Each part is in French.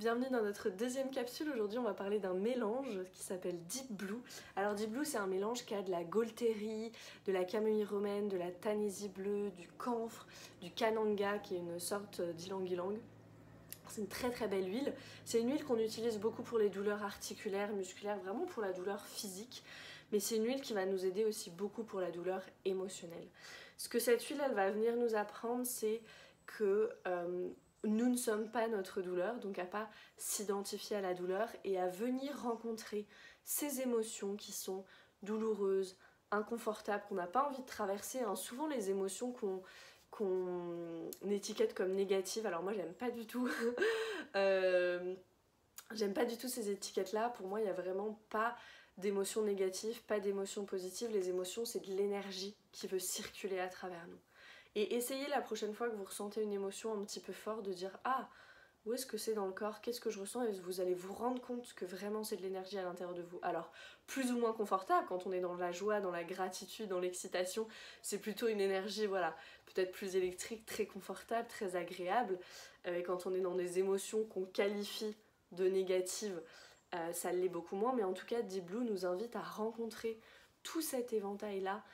Bienvenue dans notre deuxième capsule. Aujourd'hui on va parler d'un mélange qui s'appelle Deep Blue. Alors Deep Blue c'est un mélange qui a de la gaultérie, de la camomille romaine, de la tanésie bleue, du camphre, du kananga qui est une sorte d'ylang-ylang. C'est une très très belle huile. C'est une huile qu'on utilise beaucoup pour les douleurs articulaires, musculaires, vraiment pour la douleur physique. Mais c'est une huile qui va nous aider aussi beaucoup pour la douleur émotionnelle. Ce que cette huile elle va venir nous apprendre, c'est que nous ne sommes pas notre douleur, donc à pas s'identifier à la douleur et à venir rencontrer ces émotions qui sont douloureuses, inconfortables, qu'on n'a pas envie de traverser. Hein. Souvent les émotions qu'on étiquette comme négatives, alors moi j'aime pas du tout j'aime pas du tout ces étiquettes là. Pour moi il n'y a vraiment pas d'émotions négatives, pas d'émotions positives. Les émotions c'est de l'énergie qui veut circuler à travers nous. Et essayez la prochaine fois que vous ressentez une émotion un petit peu forte de dire ah, où est-ce que c'est dans le corps, qu'est-ce que je ressens, et vous allez vous rendre compte que vraiment c'est de l'énergie à l'intérieur de vous. Alors plus ou moins confortable, quand on est dans la joie, dans la gratitude, dans l'excitation, c'est plutôt une énergie voilà, peut-être plus électrique, très confortable, très agréable. Et quand on est dans des émotions qu'on qualifie de négatives, ça l'est beaucoup moins, mais en tout cas Deep Blue nous invite à rencontrer tout cet éventail là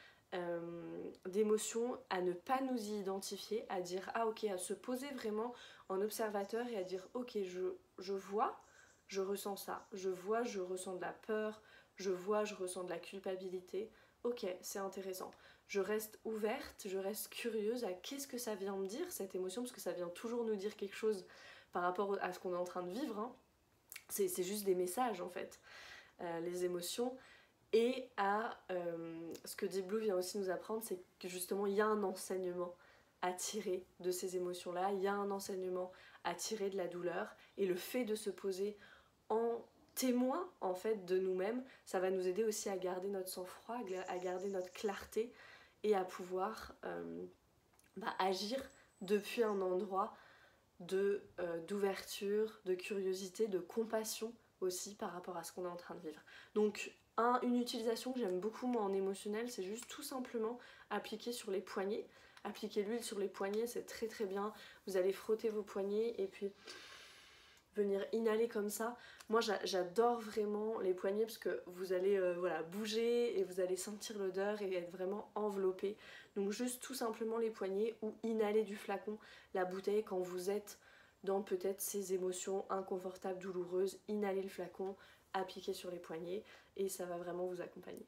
d'émotions, à ne pas nous y identifier, à dire ah ok, à se poser vraiment en observateur et à dire ok, je vois, je ressens ça, je vois, je ressens de la peur, je vois, je ressens de la culpabilité, ok, c'est intéressant. Je reste ouverte, je reste curieuse à qu'est-ce que ça vient me dire cette émotion, parce que ça vient toujours nous dire quelque chose par rapport à ce qu'on est en train de vivre, hein. C'est juste des messages en fait, les émotions. Et ce que Deep Blue vient aussi nous apprendre, c'est que justement il y a un enseignement à tirer de ces émotions-là, il y a un enseignement à tirer de la douleur, et le fait de se poser en témoin en fait de nous-mêmes, ça va nous aider aussi à garder notre sang-froid, à garder notre clarté et à pouvoir agir depuis un endroit d'ouverture, de curiosité, de compassion aussi par rapport à ce qu'on est en train de vivre. Donc une utilisation que j'aime beaucoup moi en émotionnel, c'est juste tout simplement appliquer sur les poignets. Appliquer l'huile sur les poignets, c'est très très bien. Vous allez frotter vos poignets et puis venir inhaler comme ça. Moi j'adore vraiment les poignets parce que vous allez voilà, bouger et vous allez sentir l'odeur et être vraiment enveloppé. Donc juste tout simplement les poignets ou inhaler du flacon, la bouteille quand vous êtes dans peut-être ces émotions inconfortables, douloureuses. Inhaler le flacon, appliquer sur les poignets et ça va vraiment vous accompagner.